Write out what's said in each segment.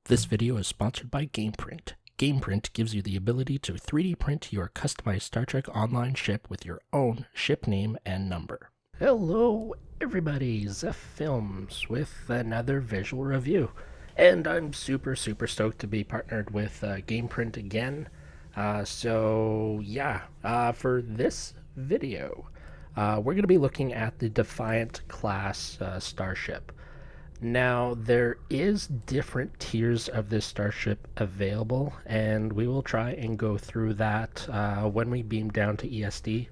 This video is sponsored by GamePrint. GamePrint gives you the ability to 3D print your customized Star Trek Online ship with your own ship name and number. Hello everybody, Zeph Films with another visual review. And I'm super stoked to be partnered with GamePrint again. For this video, we're going to be looking at the Defiant Class starship. Now, there is different tiers of this starship available, and we will try and go through that when we beam down to ESD.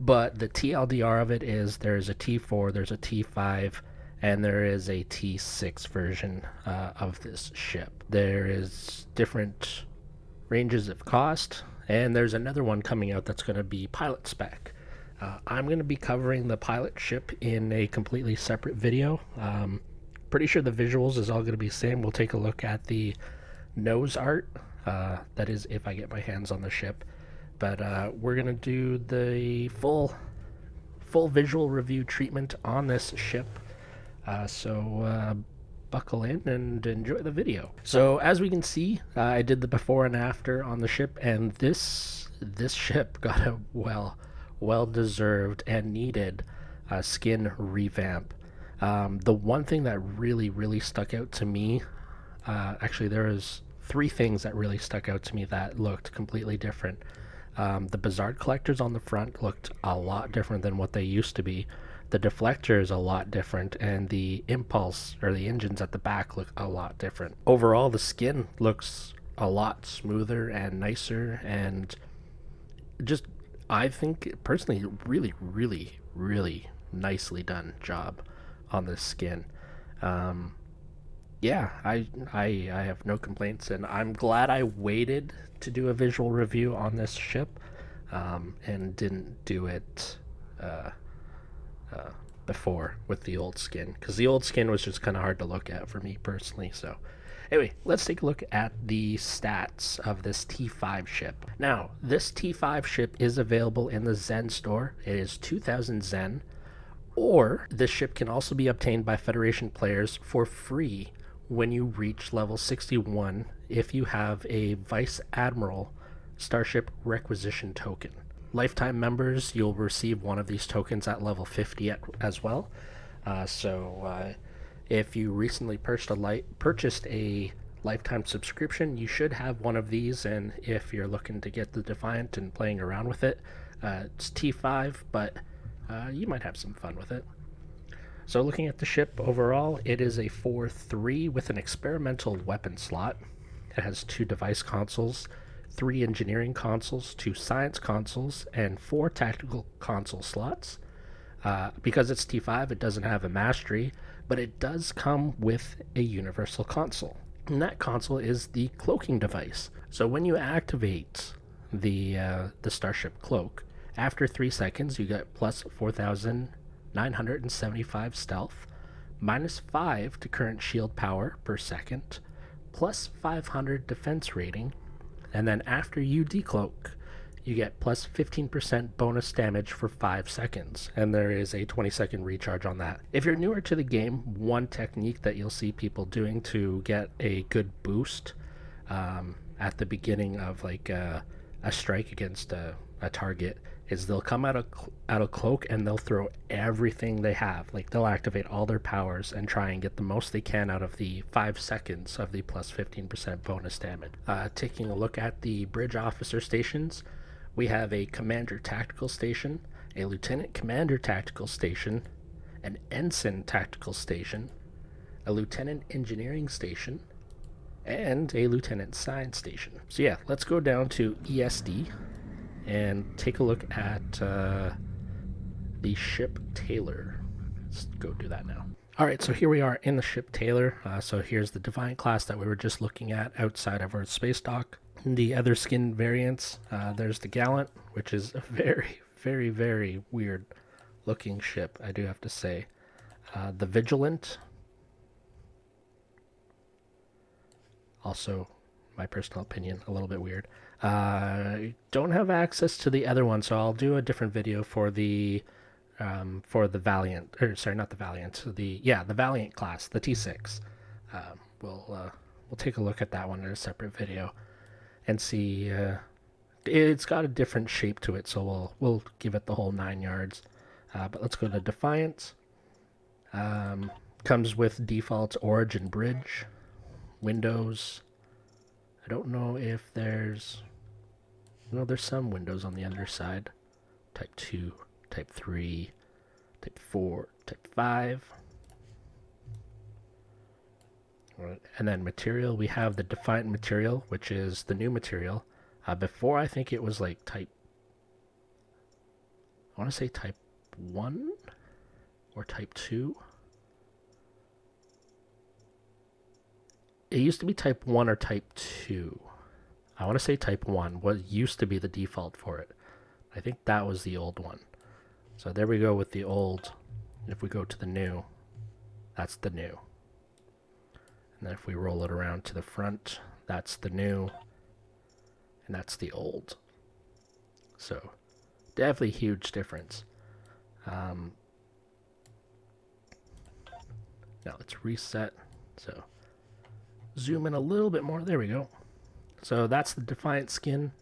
But the TLDR of it is there's a T4, there's a T5, and there is a T6 version of this ship. There is different ranges of cost, and there's another one coming out that's going to be pilot spec. I'm going to be covering the pilot ship in a completely separate video. Pretty sure the visuals is all going to be the same. We'll take a look at the nose art. That is if I get my hands on the ship. But we're going to do the full visual review treatment on this ship. So buckle in and enjoy the video. So as we can see, I did the before and after on the ship, and this ship got a well-deserved and needed skin revamp. The one thing that really stuck out to me, actually there was three things that really stuck out to me that looked completely different. The Bizarre collectors on the front looked a lot different than what they used to be. The deflector is a lot different, and the impulse or the engines at the back look a lot different. Overall, the skin looks a lot smoother and nicer, and just, I think personally, really nicely done job on this skin. I have no complaints, and I'm glad I waited to do a visual review on this ship and didn't do it before with the old skin, because the old skin was just kind of hard to look at for me personally. So anyway, let's take a look at the stats of this T5 ship. Now, this T5 ship is available in the Zen store. It is 2,000 Zen. Or this ship can also be obtained by Federation players for free when you reach level 61 if you have a Vice Admiral Starship Requisition token. Lifetime members, you'll receive one of these tokens at level 50 as well. If you recently purchased a lifetime subscription, you should have one of these, and if you're looking to get the Defiant and playing around with it, it's T5, but you might have some fun with it. So looking at the ship overall, it is a 4-3 with an experimental weapon slot. It has 2 device consoles, 3 engineering consoles, 2 science consoles, and 4 tactical console slots. Because it's T5, it doesn't have a mastery, but it does come with a universal console. And that console is the cloaking device. So when you activate the Starship cloak, after 3 seconds, you get plus 4,975 stealth, minus 5 to current shield power per second, plus 500 defense rating, and then after you decloak, you get plus 15% bonus damage for 5 seconds, and there is a 20-second recharge on that. If you're newer to the game, one technique that you'll see people doing to get a good boost at the beginning of like a strike against a target is they'll come out of cloak and they'll throw everything they have. Like, they'll activate all their powers and try and get the most they can out of the 5 seconds of the plus 15% bonus damage. Taking a look at the bridge officer stations, we have a commander tactical station, a lieutenant commander tactical station, an ensign tactical station, a lieutenant engineering station, and a lieutenant science station. So yeah, let's go down to ESD and take a look at the ship tailor. Let's go do that now. Alright, so here we are in the ship tailor. So here's the Defiant class that we were just looking at outside of our space dock. The other skin variants, there's the Gallant, which is a very weird looking ship, I do have to say. The Vigilant, also, my personal opinion, a little bit weird. Don't have access to the other one, so I'll do a different video for the Valiant, or sorry, not the Valiant, the Valiant class, the T6. We'll we'll take a look at that one in a separate video and see. It's got a different shape to it, so we'll give it the whole 9 yards. But let's go to Defiant. Comes with default Origin Bridge, Windows. I don't know if there's... No, there's some windows on the underside. Type 2, Type 3, Type 4, Type 5. Right. And then material, we have the Defiant material, which is the new material. Before, I think it was like Type... I want to say Type 1 or Type 2. It used to be Type 1 or Type 2. I want to say Type 1 what used to be the default for it. I think that was the old one. So there we go with the old. If we go to the new, that's the new. And then if we roll it around to the front, that's the new. And that's the old. So definitely huge difference. Now let's reset. So zoom in a little bit more. There we go. So that's the Defiant skin.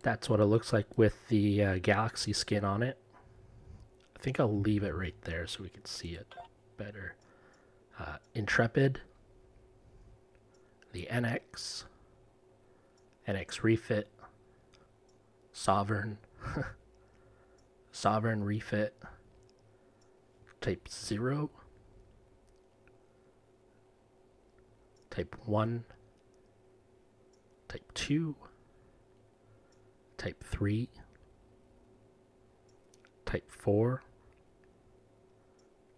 That's what it looks like with the Galaxy skin on it. I think I'll leave it right there so we can see it better. Intrepid. The NX. NX Refit. Sovereign. Sovereign Refit. Type 0. Type 1. Type 2. Type 3. Type 4.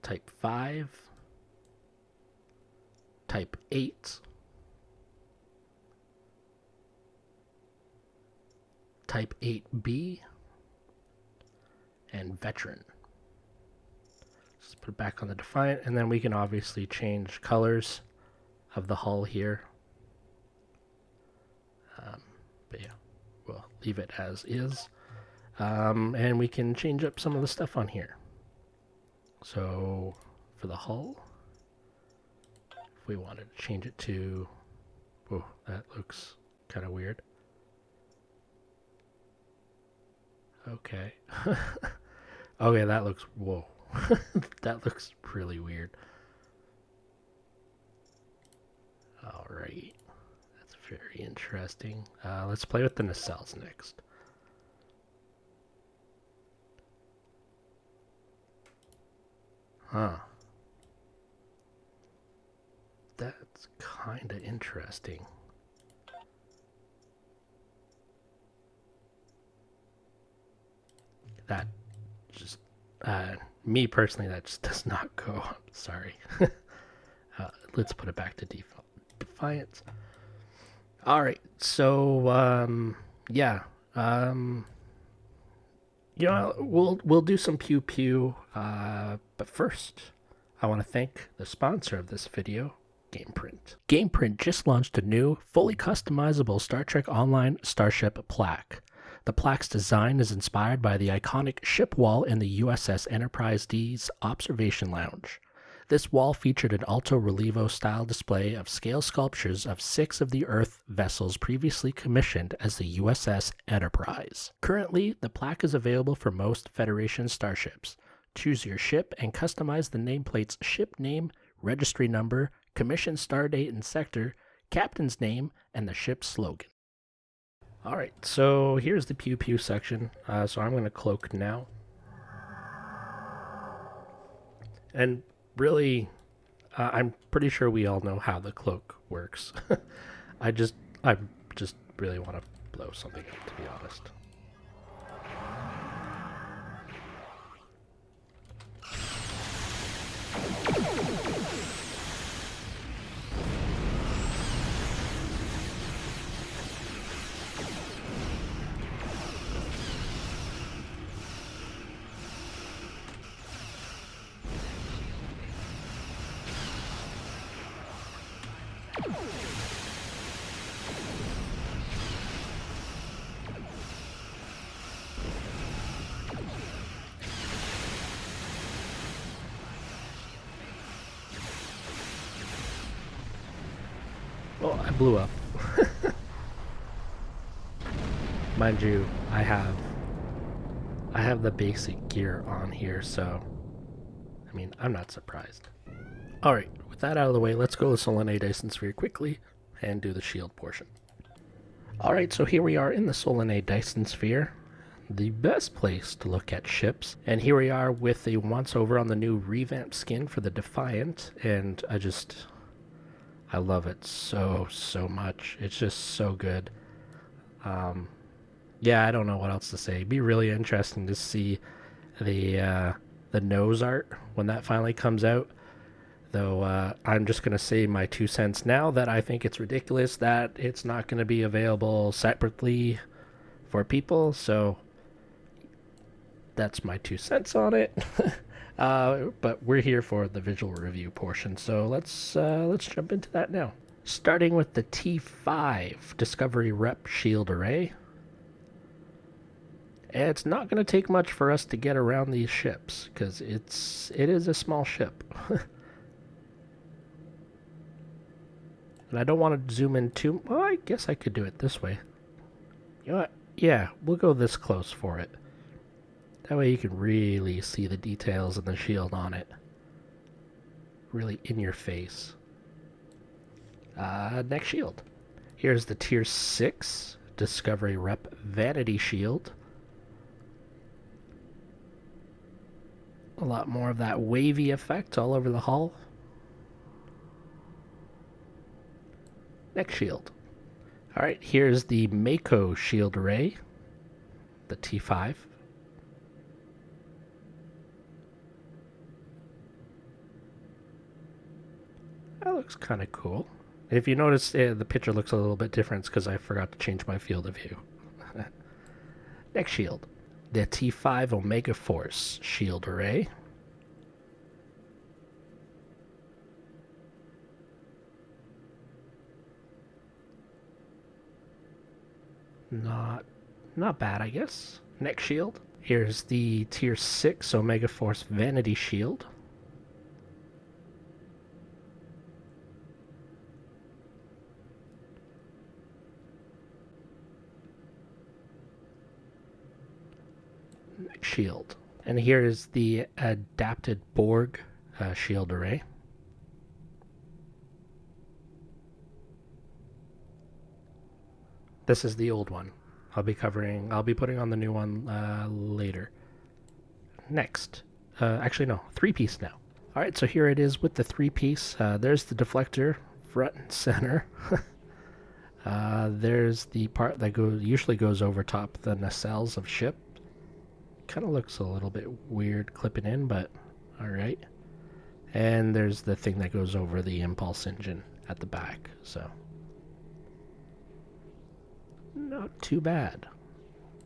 Type 5. Type 8. Type 8B. And Veteran. Just put it back on the Defiant, and then we can obviously change colors of the hull here. But yeah, we'll leave it as is. And we can change up some of the stuff on here. So for the hull, if we wanted to change it to, oh, that looks kind of weird. Okay. Okay, that looks, whoa. That looks really weird. All right. That's very interesting. Let's play with the nacelles next. Huh. That's kind of interesting. That just, me personally, that just does not go. I'm sorry. Let's put it back to default. Defiant. All right, so yeah, you know, we'll do some pew pew, but first, I want to thank the sponsor of this video, GamePrint. GamePrint just launched a new, fully customizable Star Trek Online Starship plaque. The plaque's design is inspired by the iconic ship wall in the USS Enterprise D's observation lounge. This wall featured an alto relievo style display of scale sculptures of 6 of the Earth vessels previously commissioned as the USS Enterprise. Currently, the plaque is available for most Federation starships. Choose your ship and customize the nameplate's ship name, registry number, commission stardate and sector, captain's name, and the ship's slogan. Alright, so here's the pew pew section. So I'm going to cloak now. And really, I'm pretty sure we all know how the cloak works. I just really want to blow something up, to be honest. Oh, I blew up. Mind you, I have the basic gear on here, so I mean, I'm not surprised. Alright, with that out of the way, let's go to Solanae Dyson Sphere quickly and do the shield portion. Alright, so here we are in the Solanae Dyson Sphere, the best place to look at ships. And here we are with a once over on the new revamped skin for the Defiant, and I love it so much. It's just so good. Yeah, I don't know what else to say. It'd be really interesting to see the nose art when that finally comes out. Though I'm just going to say my 2 cents now that I think it's ridiculous that it's not going to be available separately for people. So that's my 2 cents on it. But we're here for the visual review portion, so let's jump into that now. Starting with the T5 Discovery Rep Shield Array. It's not going to take much for us to get around these ships, because it is a small ship. And I don't want to zoom in too... Well, I guess I could do it this way. You know what? Yeah, we'll go this close for it. That way you can really see the details and the shield on it. Really in your face. Next shield. Here's the Tier 6 Discovery Rep Vanity Shield. A lot more of that wavy effect all over the hull. Next shield. Alright, here's the Mako Shield Array. The T5. That looks kind of cool. If you notice, the picture looks a little bit different because I forgot to change my field of view. Next shield. The T5 Omega Force Shield Array. Not bad, I guess. Next shield. Here's the Tier 6 Omega Force Vanity Shield. Next shield. And here is the adapted Borg shield array. This is the old one. I'll be putting on the new one later. Next. Actually, no. 3-piece now. Alright, so here it is with the 3-piece. There's the deflector, front and center. There's the part that usually goes over top the nacelles of ship. Kind of looks a little bit weird clipping in, but alright. And there's the thing that goes over the impulse engine at the back, so... Not too bad.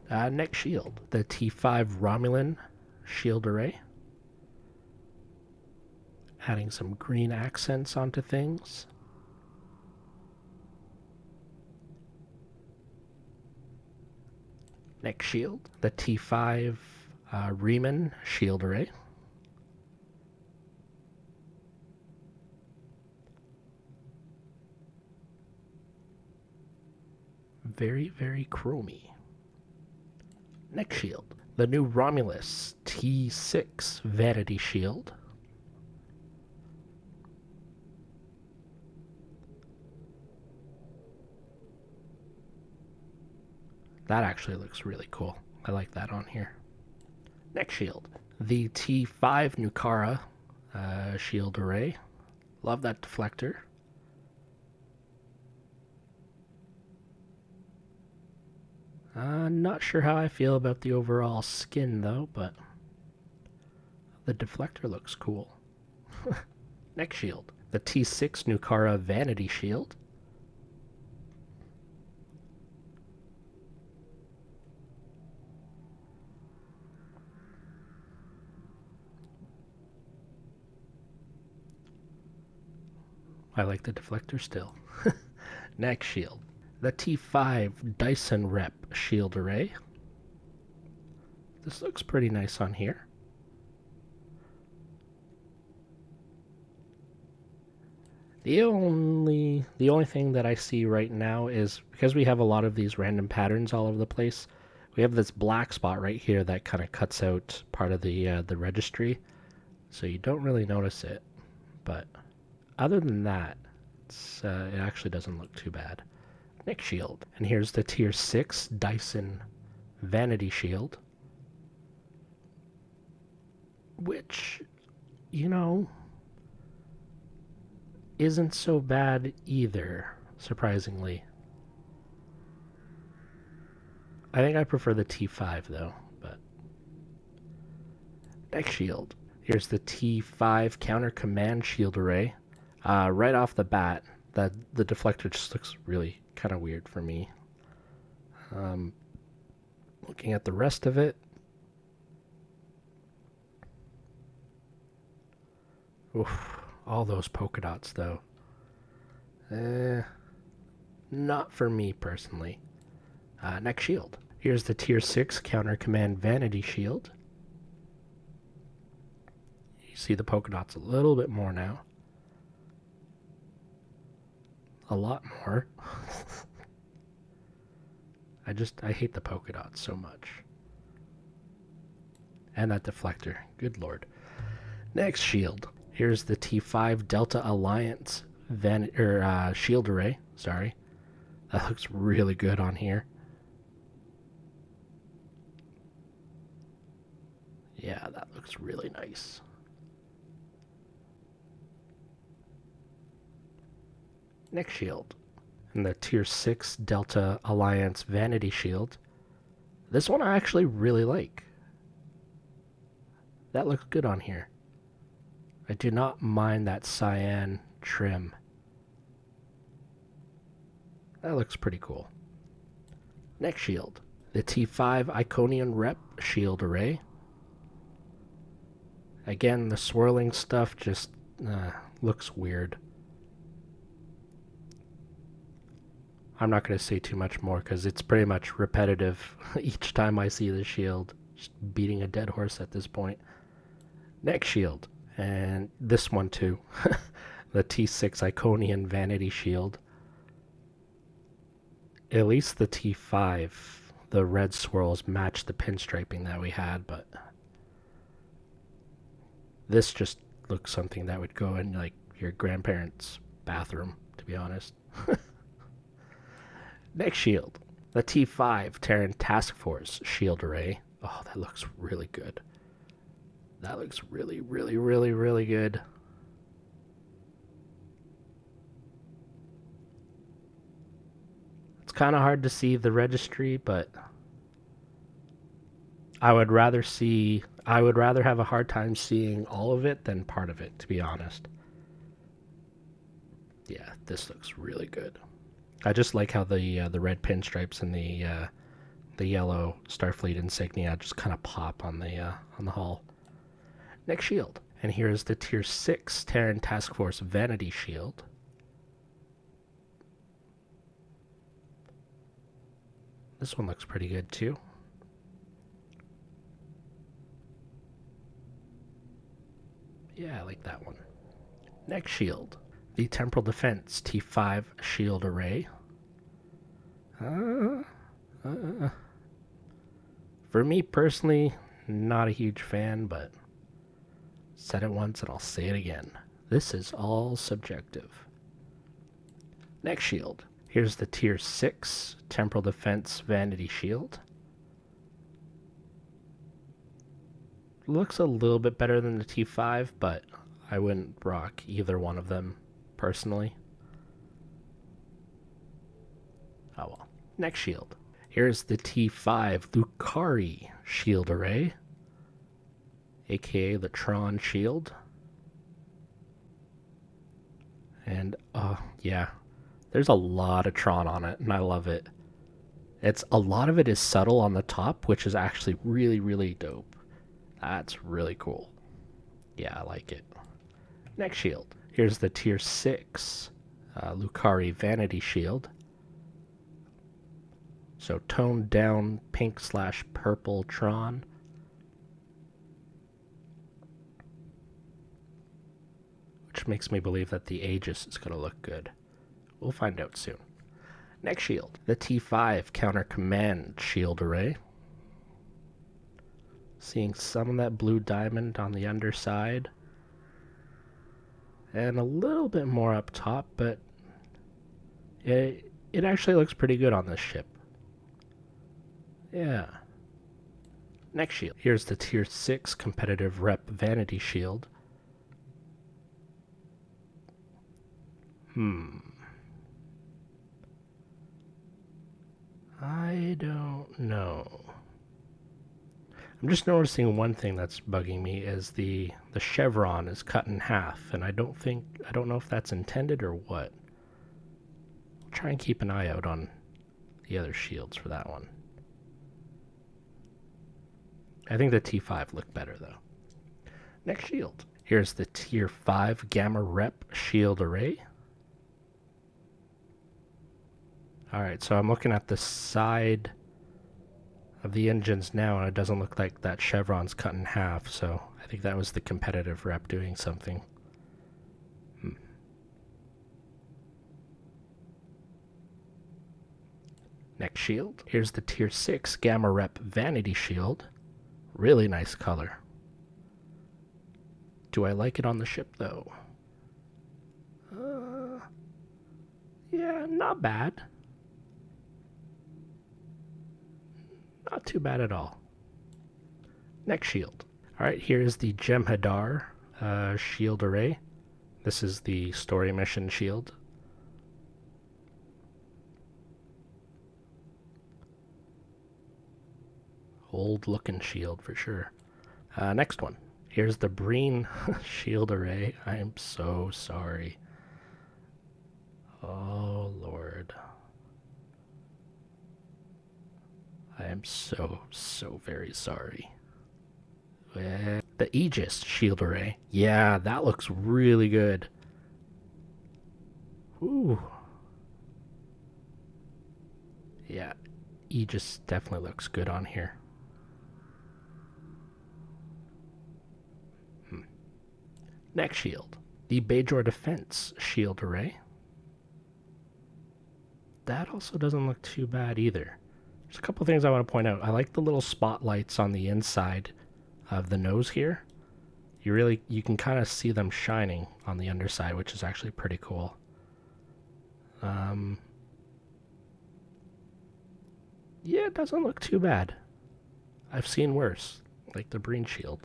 Next shield, the T5 Romulan Shield Array. Adding some green accents onto things. Next shield, the T5 Riemann Shield Array. Very, very chromy. Next shield, the new Romulus T6 Vanity Shield. That actually looks really cool. I like that on here. Next shield, the T5 Licari Shield Array. Love that deflector. Not sure how I feel about the overall skin though, but the deflector looks cool. Next shield, the T6 Licari Vanity Shield. I like the deflector still. Next shield, the T5 Dyson Rep Shield Array. This looks pretty nice on here. The only thing that I see right now is because we have a lot of these random patterns all over the place. We have this black spot right here that kind of cuts out part of the registry, so you don't really notice it. But other than that, it actually doesn't look too bad. Next shield, and here's the tier 6 Dyson Vanity Shield, which, you know, isn't so bad either, surprisingly. I think I prefer the T5 though, but next shield. Here's the T5 Counter Command Shield Array. Right off the bat, the deflector just looks really kind of weird for me. Looking at the rest of it, oof, all those polka dots though. Not for me personally. Next shield. Here's the tier 6 Counter Command Vanity Shield. You see the polka dots a little bit more now. A lot more. I hate the polka dots so much. And that deflector. Good lord. Next shield. Here's the T5 Delta Alliance Shield Array. Sorry. That looks really good on here. Yeah, that looks really nice. Next shield. And the tier 6 Delta Alliance Vanity Shield. This one I actually really like. That looks good on here. I do not mind that cyan trim. That looks pretty cool. Next shield. The T5 Iconian Rep Shield Array. Again, the swirling stuff just looks weird. I'm not going to say too much more because it's pretty much repetitive each time I see the shield. Just beating a dead horse at this point. Next shield. And this one too. The T6 Iconian Vanity Shield. At least the T5, the red swirls match the pinstriping that we had, but this just looks something that would go in like your grandparents' bathroom, to be honest. Next shield. The T5 Terran Task Force Shield Array. Oh, that looks really good. That looks really, really, really, really good. It's kind of hard to see the registry, but I would rather have a hard time seeing all of it than part of it, to be honest. Yeah, this looks really good. I just like how the red pinstripes and the yellow Starfleet insignia just kind of pop on the hull. Next shield, and here's the tier 6 Terran Task Force Vanity Shield. This one looks pretty good too. Yeah, I like that one. Next shield, the Temporal Defense T5 Shield Array. For me personally, not a huge fan, but said it once and I'll say it again. This is all subjective. Next shield. Here's the tier 6 Temporal Defense Vanity Shield. Looks a little bit better than the T5, but I wouldn't rock either one of them personally. Oh well. Next shield. Here's the T5 Licari Shield Array, aka the Tron Shield. And yeah, there's a lot of Tron on it, and I love it. A lot of it is subtle on the top, which is actually really, really dope. That's really cool. Yeah, I like it. Next shield. Here's the tier 6 Licari Vanity Shield. So toned down pink/purple Tron. Which which makes me believe that the Aegis is going to look good. We'll find out soon. Next shield, the T5 Counter Command Shield Array. Seeing some of that blue diamond on the underside. And a little bit more up top, but it actually looks pretty good on this ship. Yeah. Next shield. Here's the Tier 6 Competitive Rep Vanity Shield. I don't know. I'm just noticing one thing that's bugging me is the chevron is cut in half, and I don't know if that's intended or what. I'll try and keep an eye out on the other shields for that one. I think the T5 looked better though. Next shield. Here's the Tier 5 Gamma Rep Shield Array. Alright, so I'm looking at the side of the engines now, and it doesn't look like that chevron's cut in half, so I think that was the competitive rep doing something. Next shield. Here's the Tier 6 Gamma Rep Vanity Shield. Really nice color. Do I like it on the ship, though? Yeah, not bad. Not too bad at all. Next shield. Alright, here's the Jem'Hadar Shield Array. This is the story mission shield. Old looking shield for sure. Next one. Here's the Breen Shield Array. I am so sorry. Oh Lord. I am so very sorry. The Aegis Shield Array. Yeah, that looks really good. Ooh. Yeah, Aegis definitely looks good on here. Next shield. The Bajor Defense Shield Array. That also doesn't look too bad either. There's a couple things I want to point out. I like the little spotlights on the inside of the nose here. You can kind of see them shining on the underside, which is actually pretty cool. Yeah, it doesn't look too bad. I've seen worse, like the Breen Shield.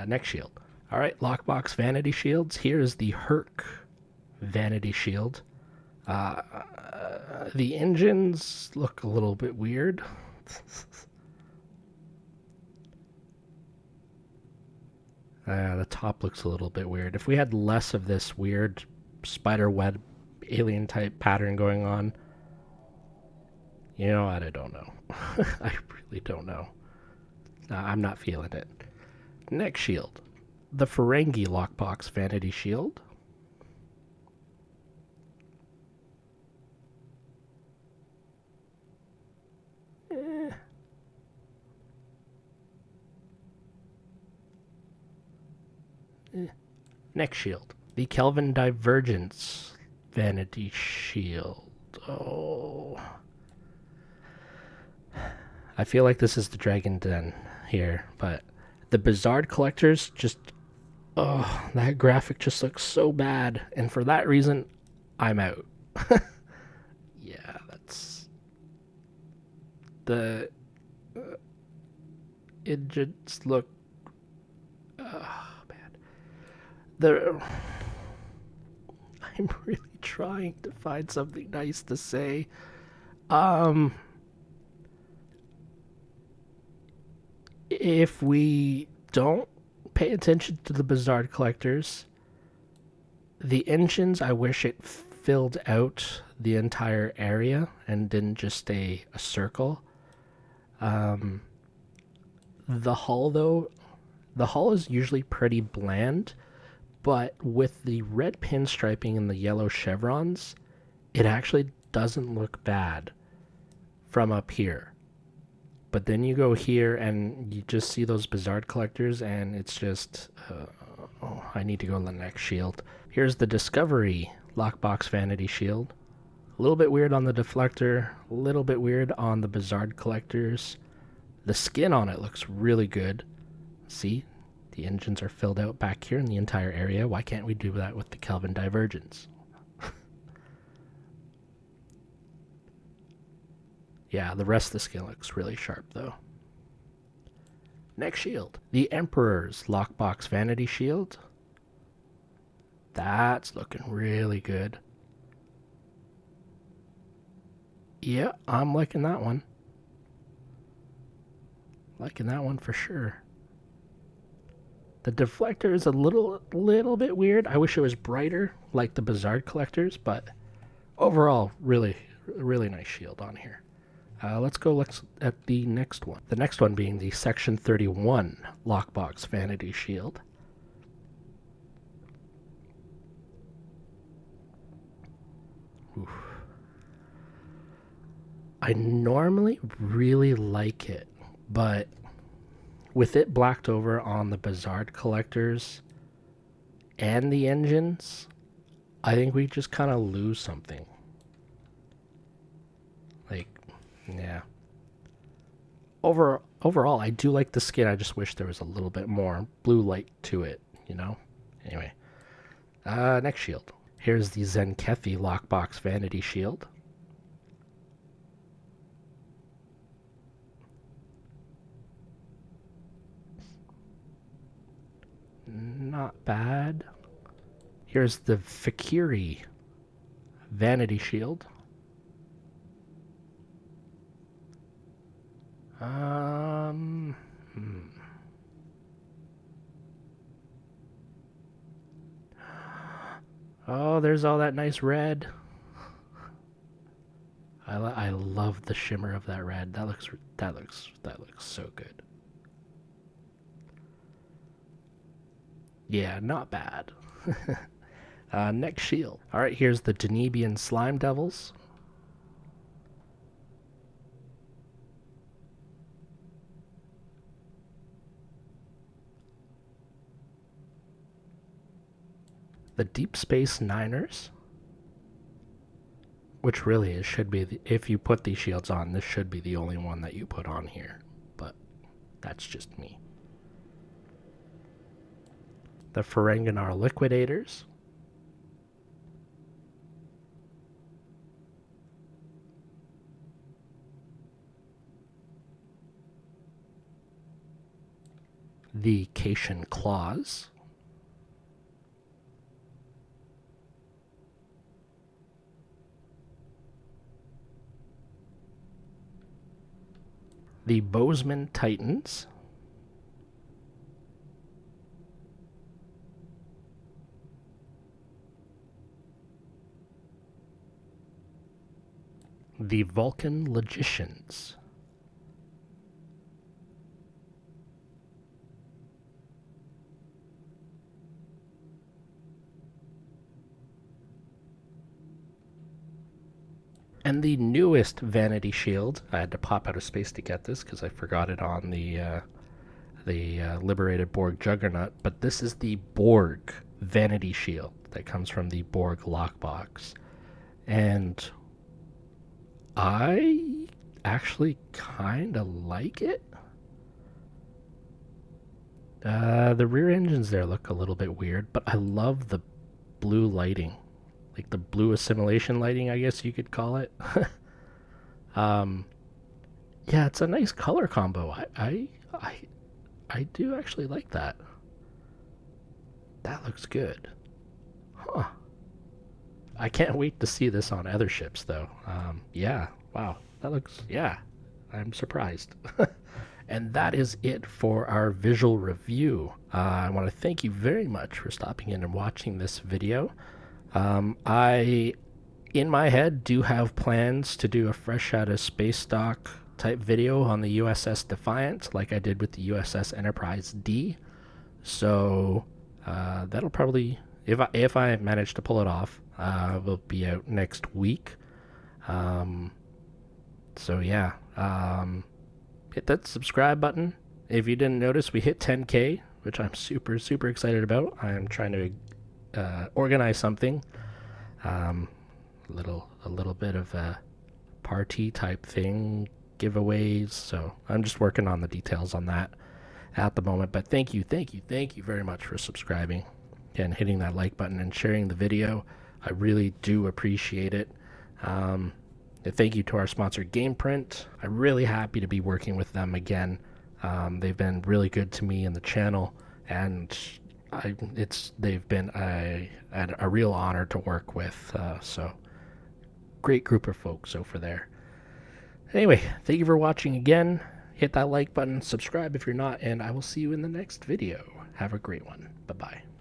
Next shield. Alright, Lockbox Vanity Shields. Here's the Herc Vanity Shield. The engines look a little bit weird. The top looks a little bit weird. If we had less of this weird spider web alien type pattern going on, you know what, I don't know. I really don't know. I'm not feeling it. Next shield. The Ferengi Lockbox Vanity Shield. Next shield. The Kelvin Divergence Vanity Shield. Oh. I feel like this is the Dragon Den here, but the Bizarre Collectors just... Oh, that graphic just looks so bad. And for that reason, I'm out. Yeah, that's... The... It just look... I'm really trying to find something nice to say. If we don't pay attention to the Bizarre Collectors, the engines, I wish it filled out the entire area and didn't just stay a circle. The hull, though, the hull is usually pretty bland. But with the red pinstriping and the yellow chevrons, it actually doesn't look bad from up here. But then you go here and you just see those Bizarre Collectors, and it's just... Oh, I need to go to the next shield. Here's the Discovery Lockbox Vanity Shield. A little bit weird on the deflector, a little bit weird on the Bizarre Collectors. The skin on it looks really good. See, the engines are filled out back here in the entire area. Why can't we do that with the Kelvin Divergence? Yeah, the rest of the skin looks really sharp though. Next shield, the Emperor's Lockbox Vanity Shield. That's looking really good. Yeah, I'm liking that one. Liking that one for sure. The deflector is a little bit weird. I wish it was brighter like the Bizarre Collectors, but overall, really nice shield on here. Let's go look at the next one. The next one being the Section 31 Lockbox Vanity Shield. Oof. I normally really like it, but with it blacked over on the Bizarre Collectors and the engines, I think we just kind of lose something. Like, yeah. Overall, I do like the skin. I just wish there was a little bit more blue light to it, you know? Anyway. Next shield. Here's the Zenkethi Lockbox Vanity Shield. Not bad. Here's the Licari Vanity Shield. Oh, there's all that nice red. I love the shimmer of that red. That looks so good. Yeah, not bad. Next shield. All right, here's the Danubian Slime Devils. The Deep Space Niners, which really should be, if you put these shields on, this should be the only one that you put on here, but that's just me. The Ferenginar Liquidators. The Cation Claws. The Bozeman Titans. The Vulcan Logicians. And the newest Vanity Shield. I had to pop out of space to get this because I forgot it on the liberated Borg Juggernaut. But this is the Borg Vanity Shield that comes from the Borg Lockbox. And I actually kind of like it. The rear engines there look a little bit weird, but I love the blue lighting. Like the blue assimilation lighting, I guess you could call it. Yeah, it's a nice color combo. I do actually like that. That looks good. Huh. I can't wait to see this on other ships, though. Yeah, wow. That looks, yeah, I'm surprised. And that is it for our visual review. I want to thank you very much for stopping in and watching this video. I, in my head, do have plans to do a fresh out of space stock type video on the USS Defiant, like I did with the USS Enterprise D. So that'll probably, if I manage to pull it off, will be out next week. So yeah, hit that subscribe button. If you didn't notice, we hit 10K which I'm super excited about. I'm trying to organize something, a little bit of a party type thing, giveaways. So I'm just working on the details on that at the moment. But thank you very much for subscribing and hitting that like button and sharing the video. I really do appreciate it. And thank you to our sponsor GamePrint. I'm really happy to be working with them again. They've been really good to me in the channel, and they've been a real honor to work with. So great group of folks over there. Anyway, thank you for watching again. Hit that like button, subscribe if you're not, and I will see you in the next video. Have a great one. Bye-bye.